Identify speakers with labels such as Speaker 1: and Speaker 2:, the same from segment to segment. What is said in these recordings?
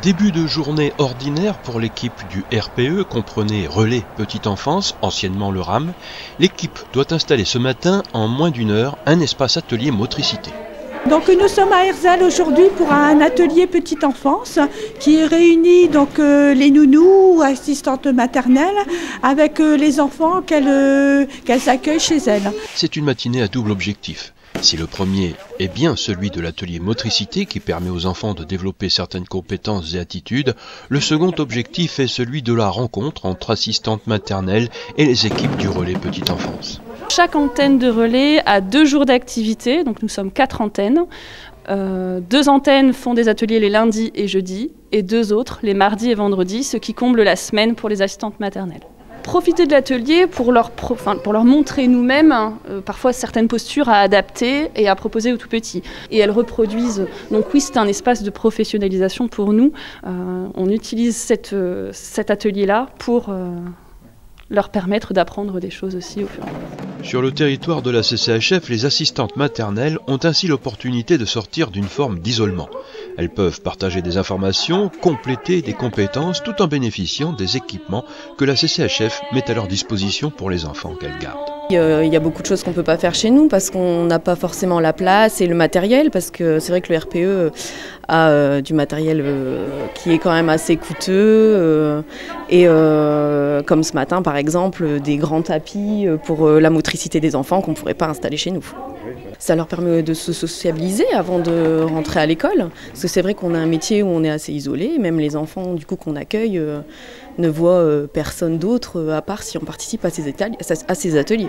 Speaker 1: Début de journée ordinaire pour l'équipe du RPE, comprenez Relais Petite Enfance, anciennement le RAM. L'équipe doit installer ce matin, en moins d'une heure, un espace atelier motricité.
Speaker 2: Donc nous sommes à Herzal aujourd'hui pour un atelier petite enfance qui réunit donc les nounous, assistantes maternelles, avec les enfants qu'elles accueillent chez elles.
Speaker 1: C'est une matinée à double objectif. Si le premier est bien celui de l'atelier motricité qui permet aux enfants de développer certaines compétences et attitudes, le second objectif est celui de la rencontre entre assistantes maternelles et les équipes du Relais Petite Enfance.
Speaker 3: Chaque antenne de relais a 2 jours d'activité, donc nous sommes 4 antennes. 2 antennes font des ateliers les lundis et jeudis, et 2 autres les mardis et vendredis, ce qui comble la semaine pour les assistantes maternelles. Profiter de l'atelier pour leur montrer nous-mêmes parfois certaines postures à adapter et à proposer aux tout-petits. Et elles reproduisent. Donc oui, c'est un espace de professionnalisation pour nous. On utilise cet atelier-là pour leur permettre d'apprendre des choses aussi au fur et à mesure.
Speaker 1: Sur le territoire de la CCHF, les assistantes maternelles ont ainsi l'opportunité de sortir d'une forme d'isolement. Elles peuvent partager des informations, compléter des compétences, tout en bénéficiant des équipements que la CCHF met à leur disposition pour les enfants qu'elles gardent.
Speaker 4: Il y a beaucoup de choses qu'on ne peut pas faire chez nous parce qu'on n'a pas forcément la place et le matériel, parce que c'est vrai que le RPE a du matériel qui est quand même assez coûteux et comme ce matin par exemple des grands tapis pour la motricité des enfants qu'on ne pourrait pas installer chez nous. Ça leur permet de se sociabiliser avant de rentrer à l'école, parce que c'est vrai qu'on a un métier où on est assez isolé, et même les enfants du coup qu'on accueille ne voient personne d'autre à part si on participe à ces ateliers.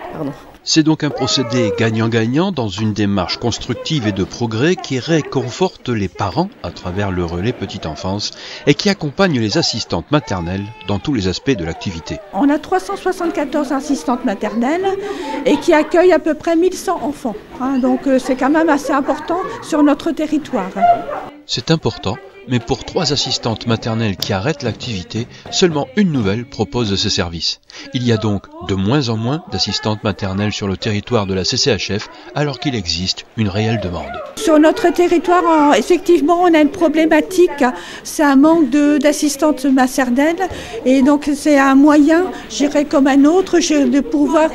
Speaker 1: C'est donc un procédé gagnant-gagnant dans une démarche constructive et de progrès qui réconforte les parents à travers le Relais Petite Enfance et qui accompagne les assistantes maternelles dans tous les aspects de l'activité.
Speaker 2: On a 374 assistantes maternelles et qui accueillent à peu près 1100 enfants. Donc c'est quand même assez important sur notre territoire.
Speaker 1: C'est important, mais pour 3 assistantes maternelles qui arrêtent l'activité, seulement une nouvelle propose ce service. Il y a donc de moins en moins d'assistantes maternelles sur le territoire de la CCHF, alors qu'il existe une réelle demande.
Speaker 2: Sur notre territoire, effectivement, on a une problématique, c'est un manque d'assistantes maternelles, et donc c'est un moyen, je dirais comme un autre, de pouvoir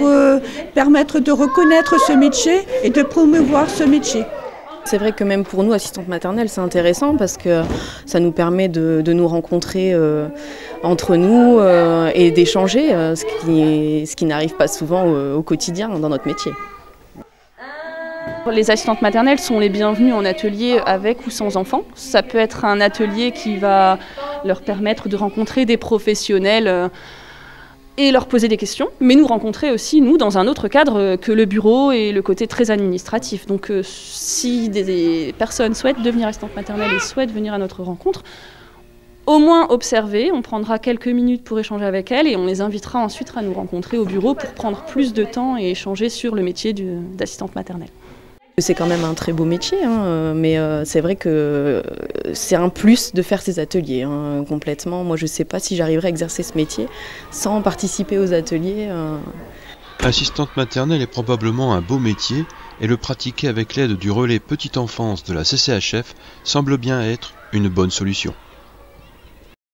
Speaker 2: permettre de reconnaître ce métier et de promouvoir ce métier.
Speaker 4: C'est vrai que même pour nous, assistantes maternelles, c'est intéressant parce que ça nous permet de nous rencontrer entre nous et d'échanger, ce qui n'arrive pas souvent au quotidien dans notre métier.
Speaker 3: Les assistantes maternelles sont les bienvenues en atelier avec ou sans enfants. Ça peut être un atelier qui va leur permettre de rencontrer des professionnels et leur poser des questions, mais nous rencontrer aussi, nous, dans un autre cadre que le bureau et le côté très administratif. Donc si des personnes souhaitent devenir assistantes maternelles et souhaitent venir à notre rencontre, au moins observer, on prendra quelques minutes pour échanger avec elles et on les invitera ensuite à nous rencontrer au bureau pour prendre plus de temps et échanger sur le métier d'assistante maternelle.
Speaker 4: C'est quand même un très beau métier, mais c'est vrai que c'est un plus de faire ces ateliers complètement. Moi, je ne sais pas si j'arriverai à exercer ce métier sans participer aux ateliers.
Speaker 1: Assistante maternelle est probablement un beau métier et le pratiquer avec l'aide du Relais Petite Enfance de la CCHF semble bien être une bonne solution.